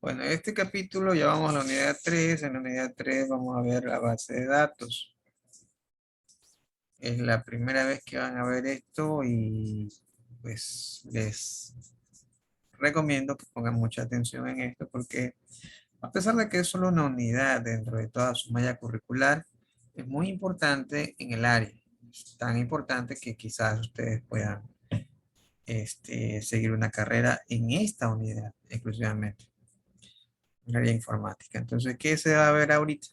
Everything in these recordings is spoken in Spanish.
Bueno, en este capítulo ya vamos a la unidad 3. En la unidad 3 vamos a ver la base de datos. Es la primera vez que van a ver esto y pues les recomiendo que pongan mucha atención en esto porque a pesar de que es solo una unidad dentro de toda su malla curricular, es muy importante en el área. Es tan importante que quizás ustedes puedan seguir una carrera en esta unidad exclusivamente, en el área informática. Entonces, ¿qué se va a ver ahorita?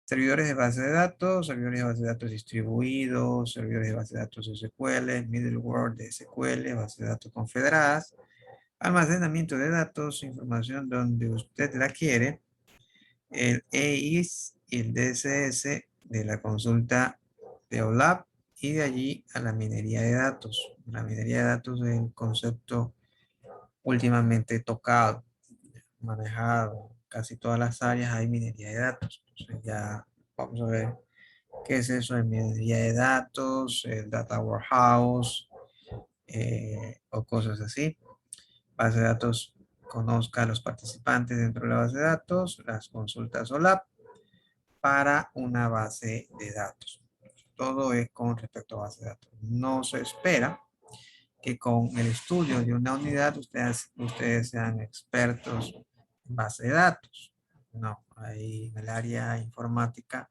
Servidores de base de datos, servidores de base de datos distribuidos, servidores de base de datos SQL, middleware de SQL, base de datos confederadas, almacenamiento de datos, información donde usted la quiere, el EIS y el DSS de la consulta de OLAP y de allí a la minería de datos. La minería de datos es el concepto últimamente tocado, manejado. Casi todas las áreas hay minería de datos. Entonces ya vamos a ver qué es eso de minería de datos, el data warehouse o cosas así. Base de datos conozca a los participantes dentro de la base de datos, las consultas OLAP para una base de datos. Todo es con respecto a base de datos. No se espera que con el estudio de una unidad ustedes sean expertos en base de datos. No, ahí en el área informática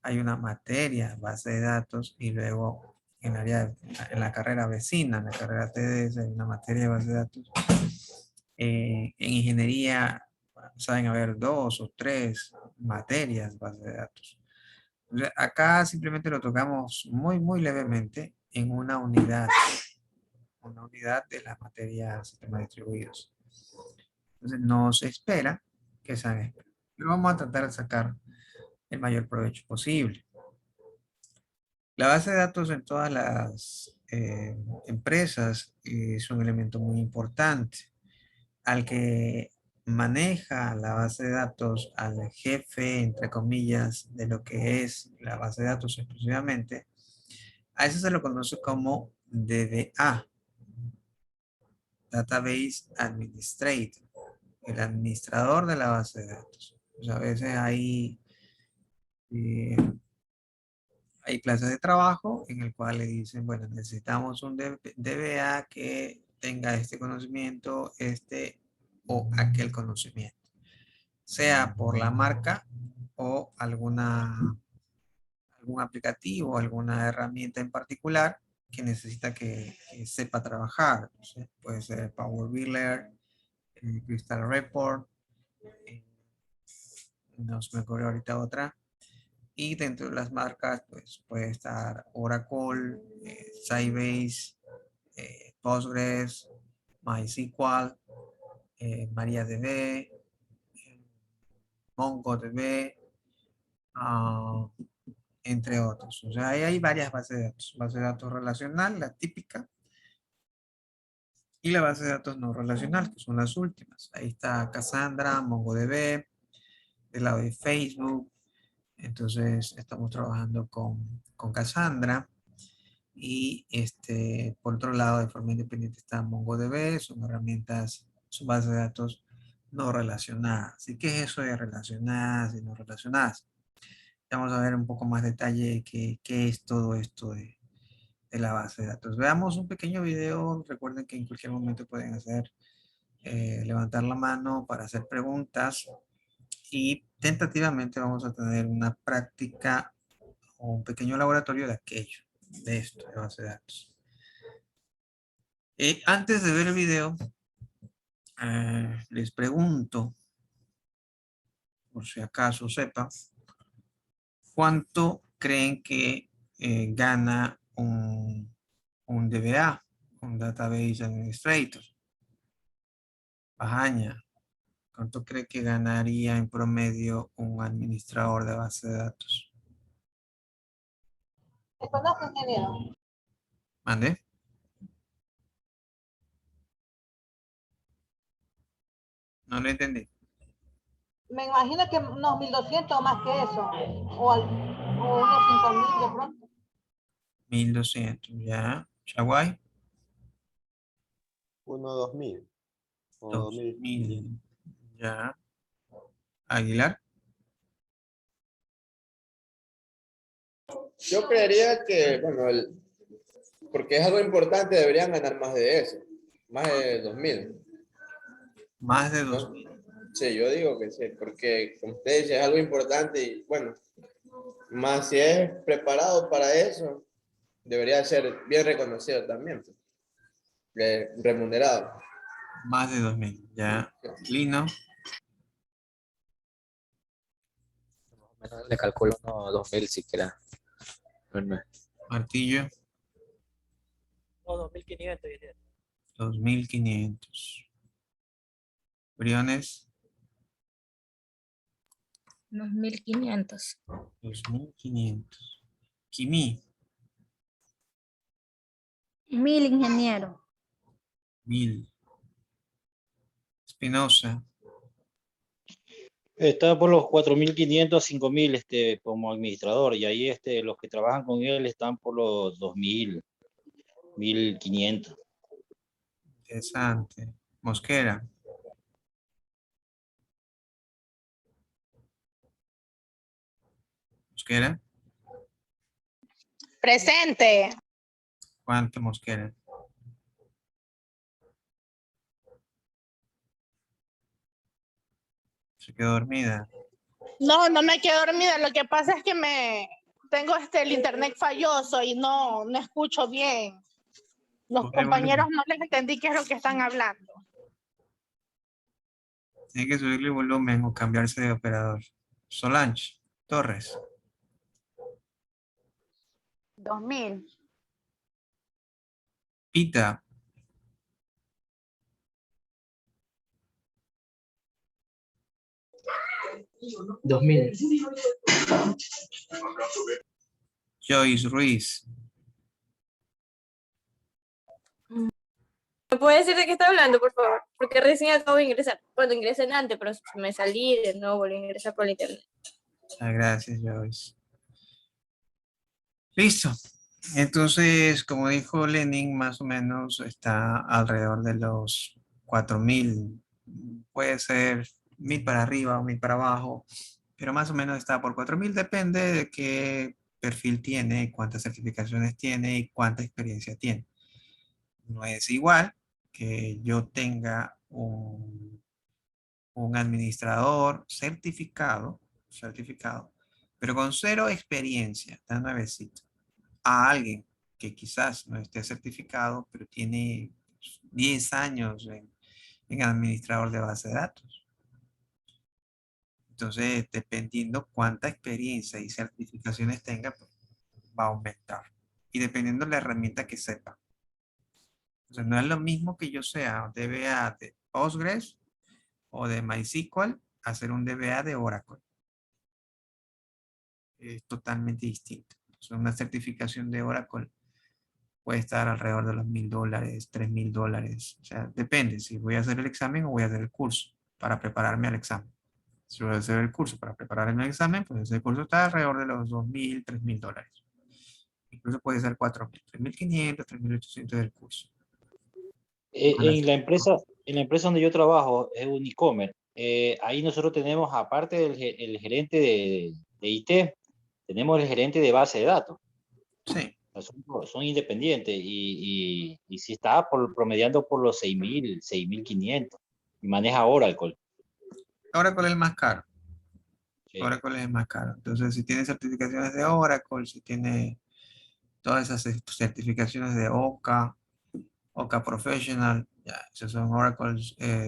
hay una materia, base de datos, y luego en la carrera vecina, en la carrera TDS, hay una materia de base de datos. En ingeniería saben haber dos o tres materias base de datos. Entonces, acá simplemente lo tocamos muy, muy levemente en una unidad de la materia sistemas distribuidos. Entonces, no se espera que sean expertos. Pero vamos a tratar de sacar el mayor provecho posible. La base de datos en todas las empresas es un elemento muy importante. Al que maneja la base de datos, al jefe, entre comillas, de lo que es la base de datos exclusivamente, a eso se lo conoce como DBA, Database Administrator, el administrador de la base de datos. Pues a veces eh, hay clases de trabajo en el cual le dicen, bueno, necesitamos un DBA que tenga este conocimiento, este o aquel conocimiento, sea por la marca o algún aplicativo, alguna herramienta en particular que necesita que sepa trabajar. Entonces, puede ser Power Builder, Crystal Report, eh, no se me ocurre ahorita otra. Y dentro de las marcas, pues puede estar Oracle, Sybase, Postgres, MySQL, MariaDB, MongoDB, ah, entre otros. O sea, ahí hay varias bases de datos. Base de datos relacional, la típica, y la base de datos no relacional, que son las últimas. Ahí está Cassandra, MongoDB, del lado de Facebook. Entonces, estamos trabajando con Cassandra. Y por otro lado, de forma independiente está MongoDB, son herramientas, son bases de datos no relacionadas. ¿Y qué es eso de relacionadas y no relacionadas? Vamos a ver un poco más detalle qué es todo esto de la base de datos. Veamos un pequeño video. Recuerden que en cualquier momento pueden levantar la mano para hacer preguntas y tentativamente vamos a tener una práctica o un pequeño laboratorio de aquello, de esto, de base de datos. Antes de ver el video, les pregunto, por si acaso sepa, ¿cuánto creen que gana un DBA, un Database Administrator? Bajaña, ¿cuánto cree que ganaría en promedio un administrador de base de datos? ¿Te conozco, ingeniero? ¿Mande? No lo entendí. Me imagino que unos 1.200 o más que eso, o unos 5.000 de pronto. 1200, ya. Chaguay, Uno 2000 o 2000. 2500. Ya. Aguilar. Yo creería que, bueno, porque es algo importante, deberían ganar más de eso, más de 2000, Más de ¿no? 2000. Sí, yo digo que sí, porque como usted dice, es algo importante y bueno, más si es preparado para eso, debería ser bien reconocido también, pues, remunerado. Más de 2000. Ya. Lino. Más o menos le calculo unos 2000 siquiera. Bueno, Martillo. No, 2500 diría. 2500. Briones. 2500. 2500. Kimi. 1000, ingeniero. 1000. Espinosa. Está por los 4.500 a 5.000 como administrador, y ahí los que trabajan con él están por los 2.000, 1.500. Interesante. Mosquera. Mosquera. Presente. ¿Cuánto Mosquera? Se quedó dormida. No, no me quedo dormida. Lo que pasa es que tengo el internet falloso y no escucho bien. Los Sube el compañeros volumen. no les entendí qué es lo que están hablando. Tiene que subirle el volumen o cambiarse de operador. Solange. Torres. 2000. Pita. 2000. Joyce Ruiz. ¿Me puede decir de qué está hablando, por favor? Porque recién acabo de ingresar. Bueno, ingresé en antes, pero me salí de nuevo, volví a ingresar por el internet. Gracias, Joyce. Listo. Entonces, como dijo Lenin, más o menos está alrededor de los 4000. Puede ser 1000 para arriba o 1000 para abajo, pero más o menos está por 4000. Depende de qué perfil tiene, cuántas certificaciones tiene y cuánta experiencia tiene. No es igual que yo tenga un administrador certificado, pero con cero experiencia, está nuevecito, a alguien que quizás no esté certificado, pero tiene 10 años en administrador de base de datos. Entonces, dependiendo cuánta experiencia y certificaciones tenga, pues, va a aumentar. Y dependiendo de la herramienta que sepa. O sea, no es lo mismo que yo sea DBA de Postgres o de MySQL, hacer un DBA de Oracle. Es totalmente distinto. O sea, una certificación de Oracle puede estar alrededor de los $1000, $3000. O sea, depende si voy a hacer el examen o voy a hacer el curso para prepararme al examen. Si voy a hacer el curso para prepararme al examen, pues ese curso está alrededor de los $2000, $3000. Incluso puede ser 4000, 3500, 3800 del curso. En la empresa donde yo trabajo, es un e-commerce. Ahí nosotros tenemos, aparte el gerente de IT, tenemos el gerente de base de datos. Sí. Son independientes y sí está promediando por los 6.000, 6.500 y maneja Oracle. Oracle es el más caro. Sí. Oracle es el más caro. Entonces, si tiene certificaciones de Oracle, si tiene todas esas certificaciones de OCA Professional, ya, esos son Oracle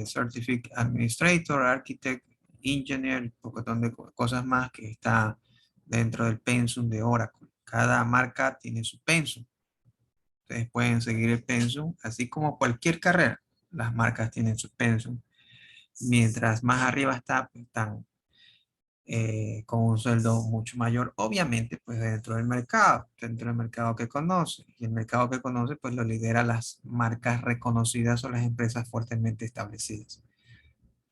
Certificate Administrator, Architect, Engineer, un poco de cosas más que está dentro del pensum de Oracle. Cada marca tiene su pensum. Ustedes pueden seguir el pensum, así como cualquier carrera. Las marcas tienen su pensum. Mientras más arriba está, pues, están con un sueldo mucho mayor, obviamente, pues dentro del mercado que conoce. Y el mercado que conoce, pues lo lidera las marcas reconocidas o las empresas fuertemente establecidas.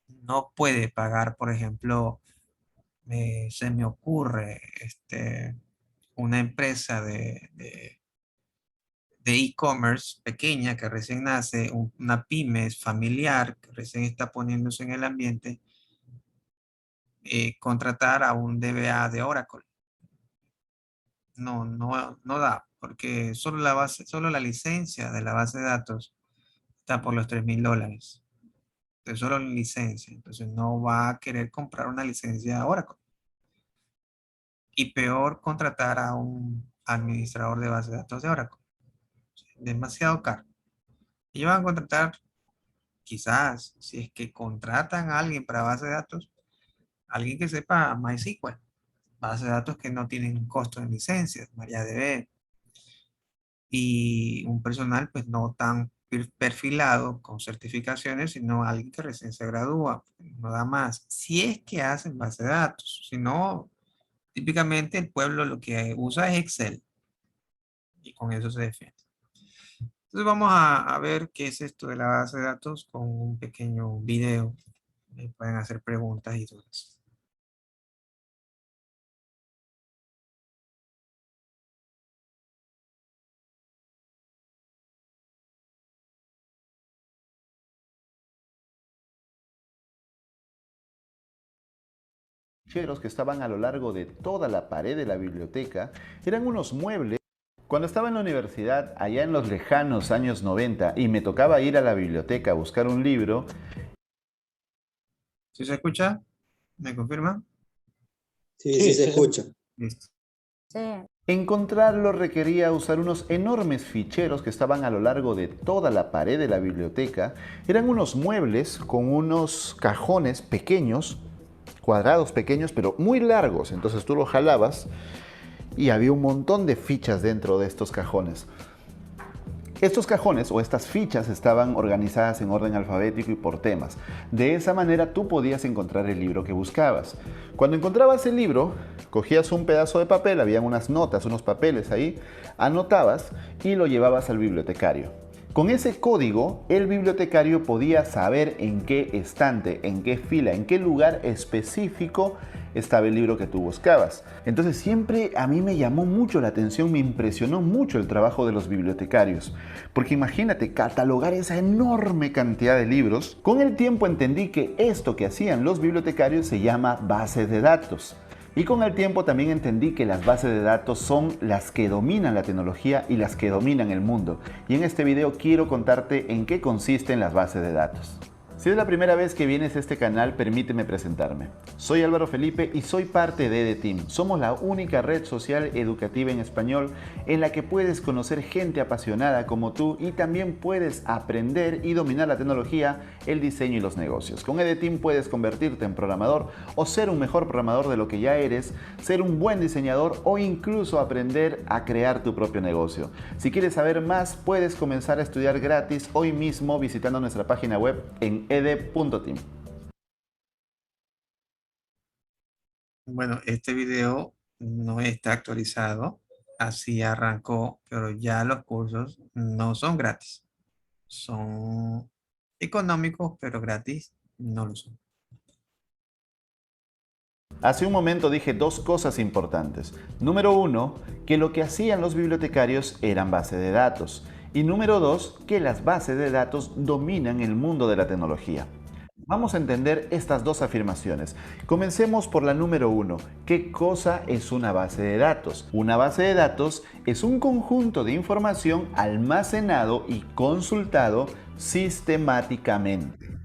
No puede pagar, por ejemplo, se me ocurre, una empresa de e-commerce pequeña que recién nace, una pyme familiar que recién está poniéndose en el ambiente, contratar a un DBA de Oracle. No da, porque solo la licencia de la base de datos está por los $3,000. Entonces, solo la licencia. Entonces, no va a querer comprar una licencia de Oracle. Y peor, contratar a un administrador de base de datos de Oracle. Demasiado caro. Ellos van a contratar, quizás, si es que contratan a alguien para base de datos, alguien que sepa MySQL. Base de datos que no tienen costo en licencias, MariaDB. Y un personal pues no tan perfilado con certificaciones, sino alguien que recién se gradúa, no da más. Si es que hacen base de datos, si no, típicamente el pueblo lo que usa es Excel y con eso se defiende. Entonces vamos a ver qué es esto de la base de datos con un pequeño video. Pueden hacer preguntas y dudas. Que estaban a lo largo de toda la pared de la biblioteca eran unos muebles. Cuando estaba en la universidad, allá en los lejanos años 90, y me tocaba ir a la biblioteca a buscar un libro. ¿Sí se escucha? ¿Me confirma? Sí, se escucha. Listo. Sí. Encontrarlo requería usar unos enormes ficheros que estaban a lo largo de toda la pared de la biblioteca. Eran unos muebles con unos cajones pequeños, cuadrados pequeños, pero muy largos. Entonces tú lo jalabas y había un montón de fichas dentro de estos cajones. Estos cajones o estas fichas estaban organizadas en orden alfabético y por temas. De esa manera tú podías encontrar el libro que buscabas. Cuando encontrabas el libro, cogías un pedazo de papel, habían unas notas, unos papeles ahí, anotabas y lo llevabas al bibliotecario. Con ese código, el bibliotecario podía saber en qué estante, en qué fila, en qué lugar específico estaba el libro que tú buscabas. Entonces siempre a mí me llamó mucho la atención, me impresionó mucho el trabajo de los bibliotecarios. Porque imagínate, catalogar esa enorme cantidad de libros. Con el tiempo entendí que esto que hacían los bibliotecarios se llama base de datos. Y con el tiempo también entendí que las bases de datos son las que dominan la tecnología y las que dominan el mundo. Y en este video quiero contarte en qué consisten las bases de datos. Si es la primera vez que vienes a este canal, permíteme presentarme. Soy Álvaro Felipe y soy parte de EDTeam. Somos la única red social educativa en español en la que puedes conocer gente apasionada como tú y también puedes aprender y dominar la tecnología, el diseño y los negocios. Con EDTeam puedes convertirte en programador o ser un mejor programador de lo que ya eres, ser un buen diseñador o incluso aprender a crear tu propio negocio. Si quieres saber más, puedes comenzar a estudiar gratis hoy mismo visitando nuestra página web en ed.team. Bueno, este video no está actualizado, así arrancó, pero ya los cursos no son gratis. Son económicos, pero gratis no lo son. Hace un momento dije dos cosas importantes. Número uno, que lo que hacían los bibliotecarios eran bases de datos. Y número dos, que las bases de datos dominan el mundo de la tecnología. Vamos a entender estas dos afirmaciones. Comencemos por la número uno. ¿Qué cosa es una base de datos? Una base de datos es un conjunto de información almacenado y consultado sistemáticamente.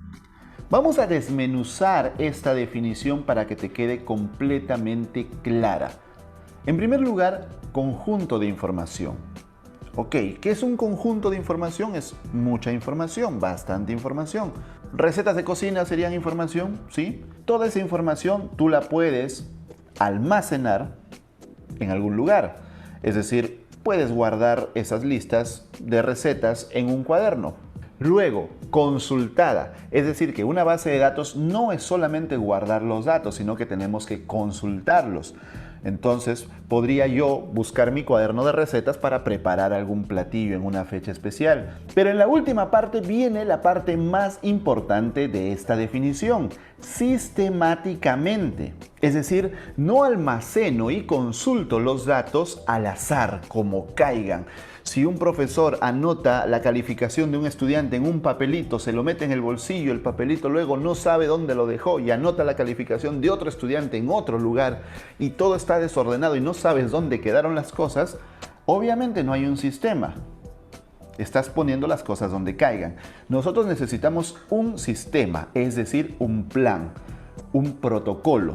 Vamos a desmenuzar esta definición para que te quede completamente clara. En primer lugar, conjunto de información. Ok, ¿qué es un conjunto de información? Es mucha información, bastante información. ¿Recetas de cocina serían información? Sí. Toda esa información tú la puedes almacenar en algún lugar. Es decir, puedes guardar esas listas de recetas en un cuaderno. Luego, consultada. Es decir, que una base de datos no es solamente guardar los datos, sino que tenemos que consultarlos. Entonces, podría yo buscar mi cuaderno de recetas para preparar algún platillo en una fecha especial. Pero en la última parte viene la parte más importante de esta definición: sistemáticamente. Es decir, no almaceno y consulto los datos al azar, como caigan. Si un profesor anota la calificación de un estudiante en un papelito, se lo mete en el bolsillo, el papelito luego no sabe dónde lo dejó y anota la calificación de otro estudiante en otro lugar y todo está desordenado y no sabes dónde quedaron las cosas, obviamente no hay un sistema. Estás poniendo las cosas donde caigan. Nosotros necesitamos un sistema, es decir, un plan, un protocolo,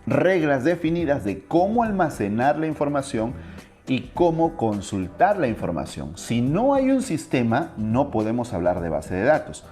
reglas definidas de cómo almacenar la información y cómo consultar la información. Si no hay un sistema, no podemos hablar de base de datos.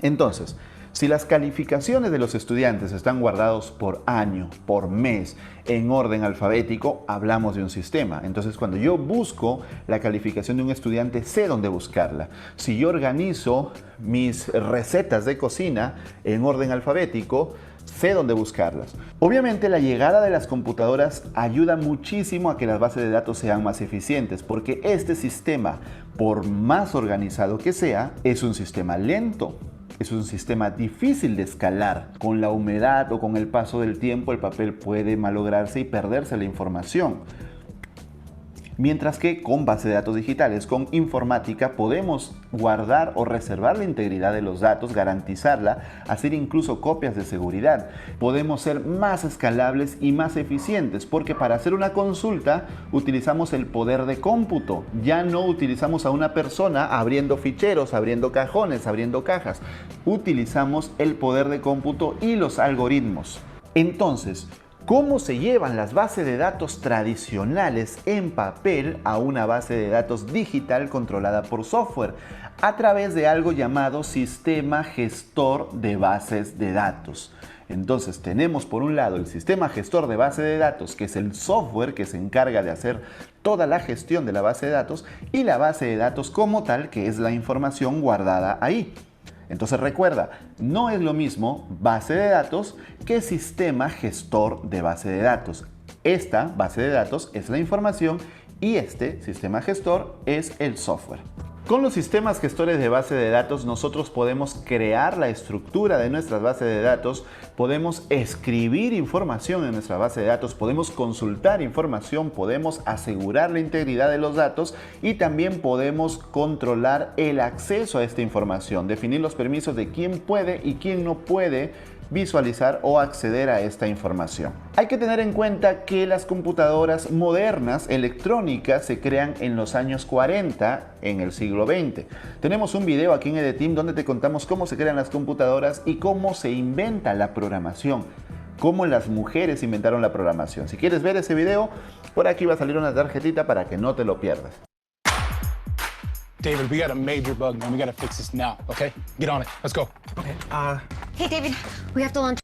Entonces, si las calificaciones de los estudiantes están guardados por año, por mes, en orden alfabético, hablamos de un sistema. Entonces, cuando yo busco la calificación de un estudiante, sé dónde buscarla. Si yo organizo mis recetas de cocina en orden alfabético, sé dónde buscarlas. Obviamente la llegada de las computadoras ayuda muchísimo a que las bases de datos sean más eficientes, porque este sistema, por más organizado que sea, es un sistema lento. Es un sistema difícil de escalar. Con la humedad o con el paso del tiempo, el papel puede malograrse y perderse la información. Mientras que con base de datos digitales, con informática, podemos guardar o reservar la integridad de los datos, garantizarla, hacer incluso copias de seguridad. Podemos ser más escalables y más eficientes, porque para hacer una consulta utilizamos el poder de cómputo. Ya no utilizamos a una persona abriendo ficheros, abriendo cajones, abriendo cajas. Utilizamos el poder de cómputo y los algoritmos. Entonces, ¿cómo se llevan las bases de datos tradicionales en papel a una base de datos digital controlada por software? A través de algo llamado sistema gestor de bases de datos. Entonces tenemos por un lado el sistema gestor de base de datos, que es el software que se encarga de hacer toda la gestión de la base de datos, y la base de datos como tal, que es la información guardada ahí. Entonces recuerda, no es lo mismo base de datos que sistema gestor de base de datos. Esta base de datos es la información y este sistema gestor es el software. Con los sistemas gestores de base de datos nosotros podemos crear la estructura de nuestras bases de datos, podemos escribir información en nuestra base de datos, podemos consultar información, podemos asegurar la integridad de los datos y también podemos controlar el acceso a esta información, definir los permisos de quién puede y quién no puede visualizar o acceder a esta información. Hay que tener en cuenta que las computadoras modernas electrónicas se crean en los años 40 en el siglo XX. Tenemos un video aquí en EDTeam donde te contamos cómo se crean las computadoras y cómo se inventa la programación, cómo las mujeres inventaron la programación. Si quieres ver ese video, por aquí va a salir una tarjetita para que no te lo pierdas. David, we got a major bug, man. We gotta fix this now, okay? Get on it. Let's go. Okay, Hey, David, we have to launch.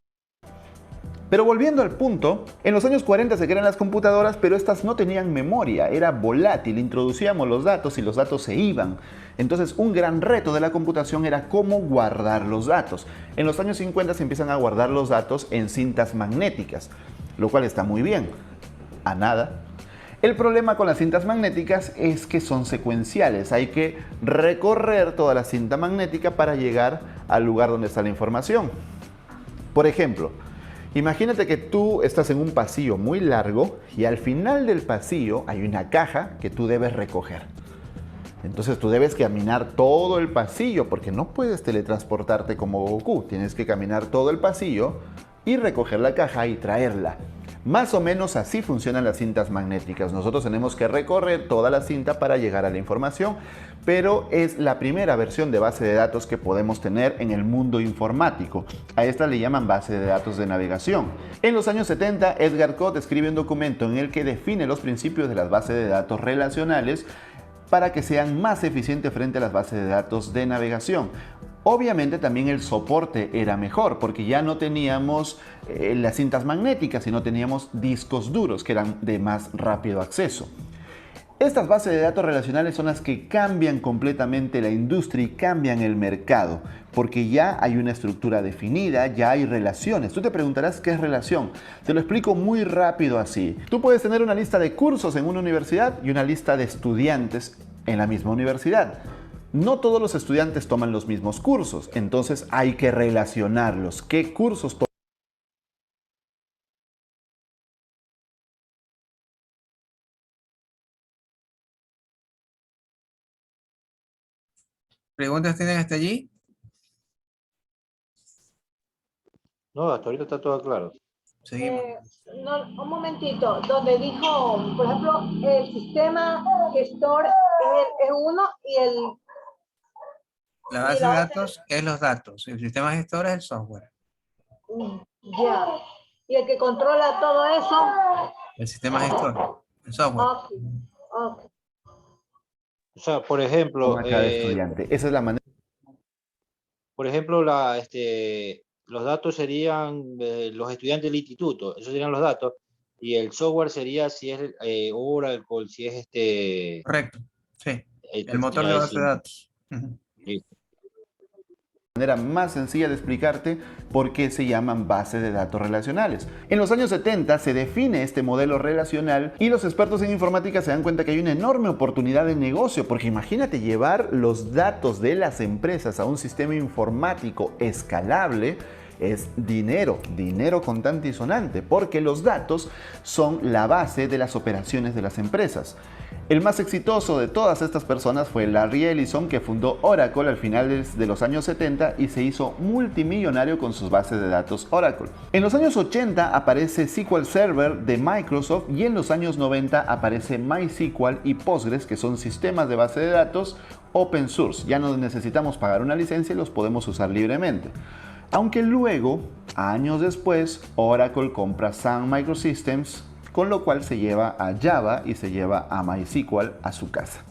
Pero volviendo al punto, en los años 40 se crean las computadoras, pero estas no tenían memoria, era volátil, introducíamos los datos y los datos se iban. Entonces un gran reto de la computación era cómo guardar los datos. En los años 50 se empiezan a guardar los datos en cintas magnéticas, lo cual está muy bien, a nada. El problema con las cintas magnéticas es que son secuenciales, hay que recorrer toda la cinta magnética para llegar al lugar donde está la información. Por ejemplo, imagínate que tú estás en un pasillo muy largo y al final del pasillo hay una caja que tú debes recoger. Entonces tú debes caminar todo el pasillo porque no puedes teletransportarte como Goku. Tienes que caminar todo el pasillo y recoger la caja y traerla. Más o menos así funcionan las cintas magnéticas. Nosotros tenemos que recorrer toda la cinta para llegar a la información, pero es la primera versión de base de datos que podemos tener en el mundo informático. A esta le llaman base de datos de navegación. En los años 70, Edgar Code escribe un documento en el que define los principios de las bases de datos relacionales para que sean más eficientes frente a las bases de datos de navegación. Obviamente también el soporte era mejor porque ya no teníamos las cintas magnéticas, sino teníamos discos duros que eran de más rápido acceso. Estas bases de datos relacionales son las que cambian completamente la industria y cambian el mercado, porque ya hay una estructura definida, ya hay relaciones. Tú te preguntarás qué es relación. Te lo explico muy rápido así. Tú puedes tener una lista de cursos en una universidad y una lista de estudiantes en la misma universidad. No todos los estudiantes toman los mismos cursos, entonces hay que relacionarlos. ¿Qué cursos toman? ¿Preguntas tienen hasta allí? No, hasta ahorita está todo claro. Seguimos. No, un momentito, donde dijo, por ejemplo, el sistema gestor es uno y La base de datos es los datos. El sistema gestor es el software. ya. Y el que controla todo eso. El sistema gestor, el software. Ok. O sea, por ejemplo, Cada estudiante. Esa es la manera. por ejemplo, los datos serían los estudiantes del instituto, esos serían los datos, y el software sería si es Oracle, si es Correcto, sí. El motor de base de datos. Listo. Manera más sencilla de explicarte por qué se llaman bases de datos relacionales. En los años 70 se define este modelo relacional y los expertos en informática se dan cuenta que hay una enorme oportunidad de negocio, porque imagínate llevar los datos de las empresas a un sistema informático escalable. Es dinero contante y sonante, porque los datos son la base de las operaciones de las empresas. El más exitoso de todas estas personas fue Larry Ellison, que fundó Oracle al finales de los años 70 y se hizo multimillonario con sus bases de datos Oracle. En los años 80 aparece SQL Server de Microsoft y en los años 90 aparece MySQL y Postgres, que son sistemas de base de datos open source. Ya no necesitamos pagar una licencia y los podemos usar libremente. Aunque luego, años después, Oracle compra Sun Microsystems, con lo cual se lleva a Java y se lleva a MySQL a su casa.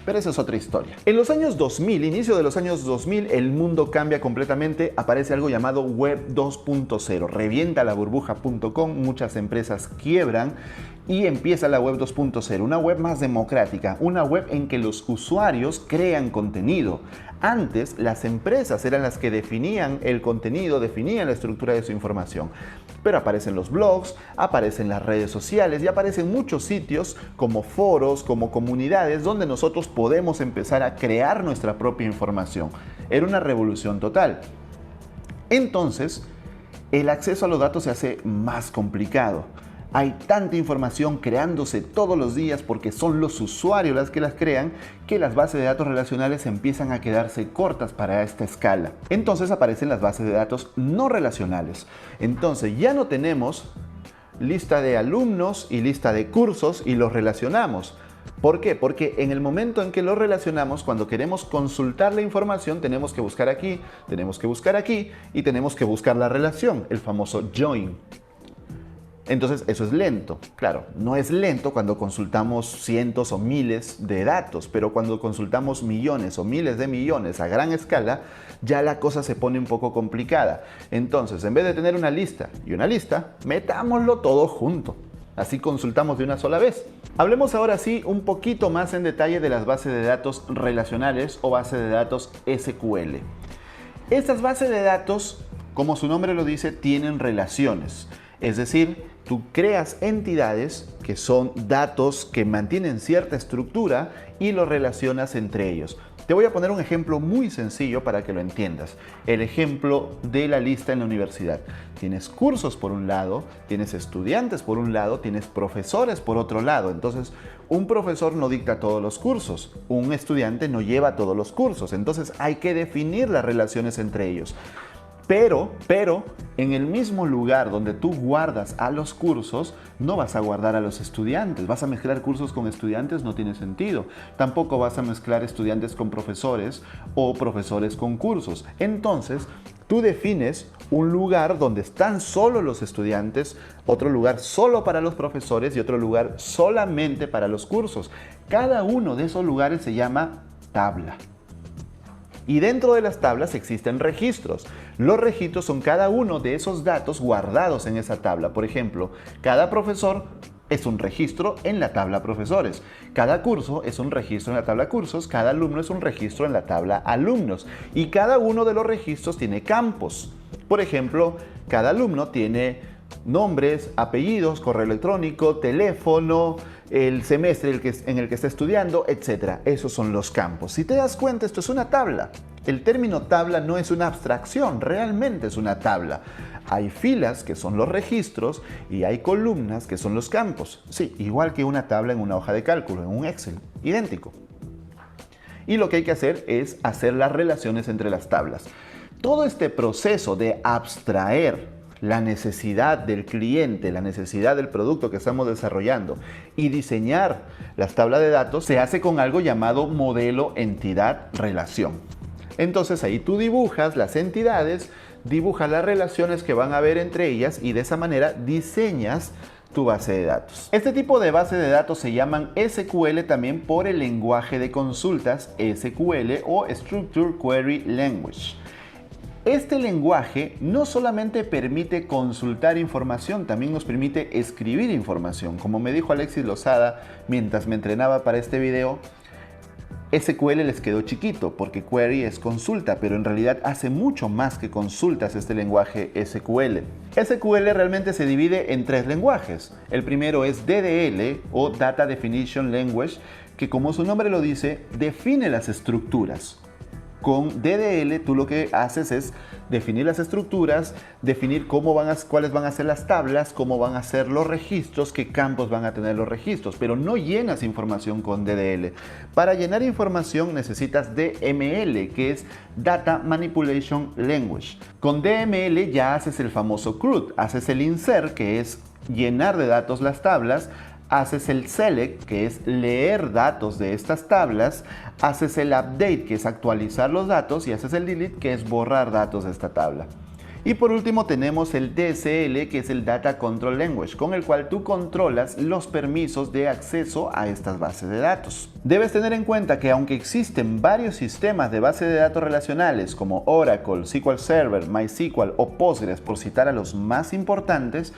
Pero esa es otra historia. En los años 2000, inicio de los años 2000, el mundo cambia completamente. Aparece algo llamado Web 2.0. Revienta la burbuja.com, muchas empresas quiebran y empieza la Web 2.0. Una web más democrática, una web en que los usuarios crean contenido. Antes, las empresas eran las que definían el contenido, definían la estructura de su información. Pero aparecen los blogs, aparecen las redes sociales y aparecen muchos sitios como foros, como comunidades, donde nosotros podemos empezar a crear nuestra propia información. Era una revolución total. Entonces, el acceso a los datos se hace más complicado. Hay tanta información creándose todos los días porque son los usuarios los que las crean, que las bases de datos relacionales empiezan a quedarse cortas para esta escala. Entonces aparecen las bases de datos no relacionales. Entonces ya no tenemos lista de alumnos y lista de cursos y los relacionamos. ¿Por qué? Porque en el momento en que los relacionamos, cuando queremos consultar la información, tenemos que buscar aquí, tenemos que buscar aquí y tenemos que buscar la relación, el famoso join. Entonces eso es lento. Claro, no es lento cuando consultamos cientos o miles de datos, pero cuando consultamos millones o miles de millones a gran escala, ya la cosa se pone un poco complicada. Entonces, en vez de tener una lista y una lista, metámoslo todo junto. Así consultamos de una sola vez. Hablemos ahora sí un poquito más en detalle de las bases de datos relacionales o bases de datos SQL. Estas bases de datos, como su nombre lo dice, tienen relaciones. Es decir, tú creas entidades que son datos que mantienen cierta estructura y los relacionas entre ellos. Te voy a poner un ejemplo muy sencillo para que lo entiendas. El ejemplo de la lista en la universidad. Tienes cursos por un lado, tienes estudiantes por un lado, tienes profesores por otro lado. Entonces, un profesor no dicta todos los cursos, un estudiante no lleva todos los cursos. Entonces, hay que definir las relaciones entre ellos. Pero, en el mismo lugar donde tú guardas a los cursos, no vas a guardar a los estudiantes. Vas a mezclar cursos con estudiantes, no tiene sentido. Tampoco vas a mezclar estudiantes con profesores o profesores con cursos. Entonces, tú defines un lugar donde están solo los estudiantes, otro lugar solo para los profesores y otro lugar solamente para los cursos. Cada uno de esos lugares se llama tabla. Y dentro de las tablas existen registros. Los registros son cada uno de esos datos guardados en esa tabla. Por ejemplo, cada profesor es un registro en la tabla profesores. Cada curso es un registro en la tabla cursos, cada alumno es un registro en la tabla alumnos. Y cada uno de los registros tiene campos. Por ejemplo, cada alumno tiene nombres, apellidos, correo electrónico, teléfono, el semestre en el que está estudiando, etc. Esos son los campos. Si te das cuenta, esto es una tabla. El término tabla no es una abstracción, realmente es una tabla. Hay filas, que son los registros, y hay columnas, que son los campos. Sí, igual que una tabla en una hoja de cálculo, en un Excel, idéntico. Y lo que hay que hacer es hacer las relaciones entre las tablas. Todo este proceso de abstraer la necesidad del cliente, la necesidad del producto que estamos desarrollando y diseñar las tablas de datos se hace con algo llamado modelo entidad-relación. Entonces ahí tú dibujas las entidades, dibujas las relaciones que van a haber entre ellas y de esa manera diseñas tu base de datos. Este tipo de base de datos se llaman SQL también por el lenguaje de consultas SQL o Structured Query Language. Este lenguaje no solamente permite consultar información, también nos permite escribir información. Como me dijo Alexis Lozada mientras me entrenaba para este video, SQL les quedó chiquito porque query es consulta, pero en realidad hace mucho más que consultas este lenguaje SQL. SQL realmente se divide en tres lenguajes. El primero es DDL o Data Definition Language, que como su nombre lo dice, define las estructuras. Con DDL tú lo que haces es definir las estructuras, definir cuáles van a ser las tablas, cómo van a ser los registros, qué campos van a tener los registros, pero no llenas información con DDL. Para llenar información necesitas DML, que es Data Manipulation Language. Con DML ya haces el famoso CRUD, haces el insert, que es llenar de datos las tablas, haces el select, que es leer datos de estas tablas, haces el update, que es actualizar los datos, y haces el delete, que es borrar datos de esta tabla. Y por último tenemos el DCL, que es el Data Control Language, con el cual tú controlas los permisos de acceso a estas bases de datos. Debes tener en cuenta que aunque existen varios sistemas de bases de datos relacionales como Oracle, SQL Server, MySQL o Postgres, por citar a los más importantes,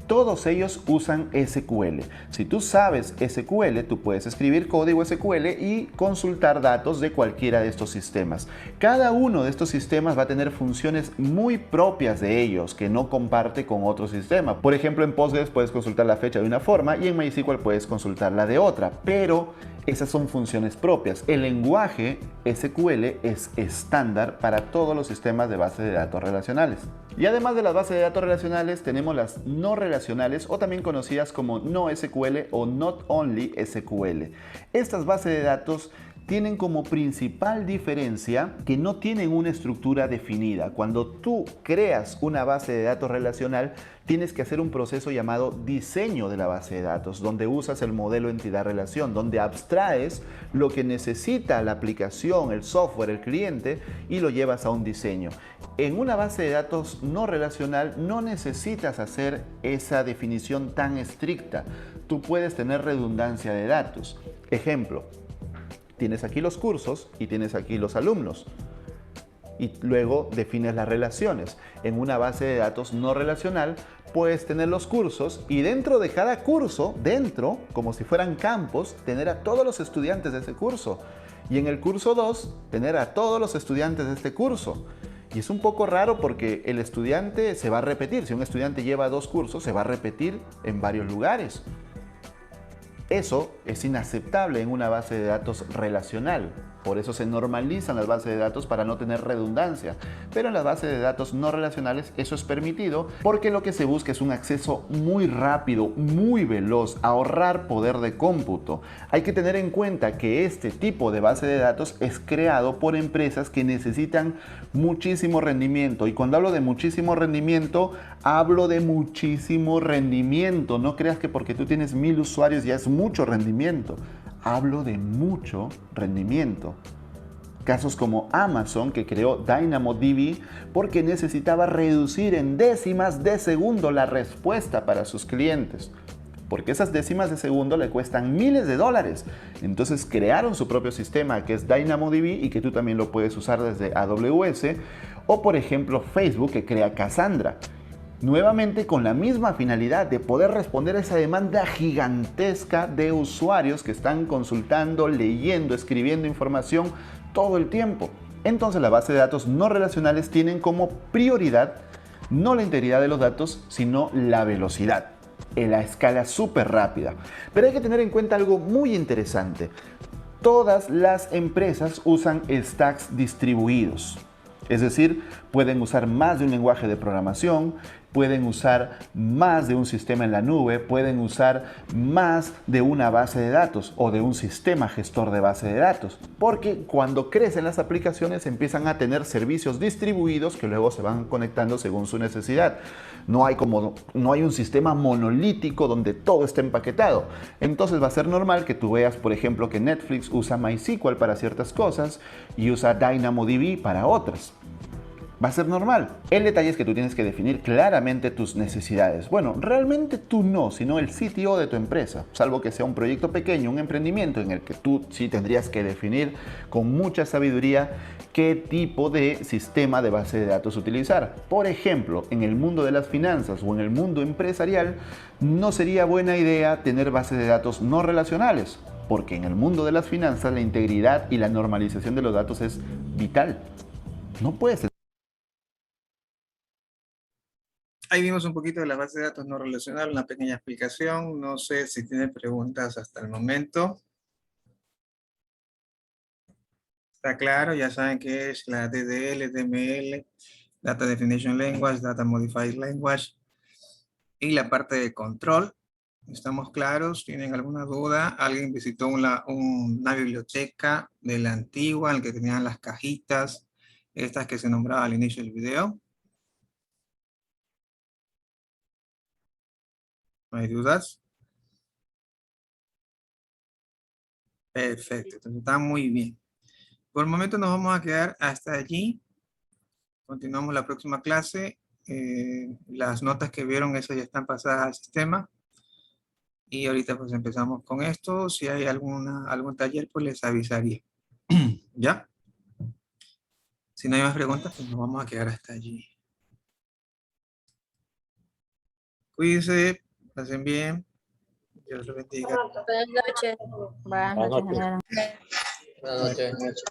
todos ellos usan SQL. Si tú sabes SQL, tú puedes escribir código SQL y consultar datos de cualquiera de estos sistemas. Cada uno de estos sistemas va a tener funciones muy propias de ellos que no comparte con otro sistema. Por ejemplo, en Postgres puedes consultar la fecha de una forma y en MySQL puedes consultarla de otra, pero esas son funciones propias. El lenguaje SQL es estándar para todos los sistemas de bases de datos relacionales. Y además de las bases de datos relacionales, tenemos las no relacionales o también conocidas como NoSQL o Not Only SQL. Estas bases de datos tienen como principal diferencia que no tienen una estructura definida. Cuando tú creas una base de datos relacional, tienes que hacer un proceso llamado diseño de la base de datos, donde usas el modelo entidad-relación, donde abstraes lo que necesita la aplicación, el software, el cliente y lo llevas a un diseño. En una base de datos no relacional no necesitas hacer esa definición tan estricta. Tú puedes tener redundancia de datos. Ejemplo, tienes aquí los cursos y tienes aquí los alumnos. Y luego defines las relaciones. En una base de datos no relacional puedes tener los cursos y dentro de cada curso, como si fueran campos, tener a todos los estudiantes de ese curso. Y en el curso 2, tener a todos los estudiantes de este curso. Y es un poco raro porque el estudiante se va a repetir. Si un estudiante lleva 2 cursos, se va a repetir en varios lugares. Eso es inaceptable en una base de datos relacional. Por eso se normalizan las bases de datos para no tener redundancia. Pero en las bases de datos no relacionales eso es permitido porque lo que se busca es un acceso muy rápido, muy veloz, ahorrar poder de cómputo. Hay que tener en cuenta que este tipo de base de datos es creado por empresas que necesitan muchísimo rendimiento. Y cuando hablo de muchísimo rendimiento, hablo de muchísimo rendimiento. No creas que porque tú tienes 1000 usuarios ya es mucho rendimiento. Hablo de mucho rendimiento. Casos como Amazon, que creó DynamoDB porque necesitaba reducir en décimas de segundo la respuesta para sus clientes. Porque esas décimas de segundo le cuestan miles de dólares. Entonces crearon su propio sistema que es DynamoDB y que tú también lo puedes usar desde AWS. O por ejemplo Facebook, que crea Cassandra. nuevamente con la misma finalidad de poder responder a esa demanda gigantesca de usuarios que están consultando, leyendo, escribiendo información todo el tiempo. Entonces las bases de datos no relacionales tienen como prioridad no la integridad de los datos, sino la velocidad, en la escala súper rápida. Pero hay que tener en cuenta algo muy interesante. Todas las empresas usan stacks distribuidos. Es decir, pueden usar más de un lenguaje de programación, pueden usar más de un sistema en la nube, pueden usar más de una base de datos o de un sistema gestor de base de datos. Porque cuando crecen las aplicaciones empiezan a tener servicios distribuidos que luego se van conectando según su necesidad. No hay un sistema monolítico donde todo esté empaquetado. Entonces va a ser normal que tú veas, por ejemplo, que Netflix usa MySQL para ciertas cosas y usa DynamoDB para otras. Va a ser normal. El detalle es que tú tienes que definir claramente tus necesidades. Bueno, realmente tú no, sino el CTO de tu empresa. Salvo que sea un proyecto pequeño, un emprendimiento en el que tú sí tendrías que definir con mucha sabiduría qué tipo de sistema de base de datos utilizar. Por ejemplo, en el mundo de las finanzas o en el mundo empresarial, no sería buena idea tener bases de datos no relacionales, porque en el mundo de las finanzas la integridad y la normalización de los datos es vital. No puedes. Ahí vimos un poquito de la base de datos no relacional, una pequeña explicación. No sé si tiene preguntas hasta el momento. Está claro, ya saben qué es la DDL, DML, Data Definition Language, Data Modified Language y la parte de control. ¿Estamos claros? ¿Tienen alguna duda? ¿Alguien visitó una biblioteca de la antigua en la que tenían las cajitas, estas que se nombraban al inicio del video? ¿No hay dudas? Perfecto, entonces está muy bien. Por el momento nos vamos a quedar hasta allí. Continuamos la próxima clase. Las notas que vieron, esas ya están pasadas al sistema. Y ahorita pues empezamos con esto. Si hay algún taller, pues les avisaría. ¿Ya? Si no hay más preguntas, pues nos vamos a quedar hasta allí. Cuídense, pasen bien. Dios los bendiga. Buenas noches. Buenas noches. Buenas noches.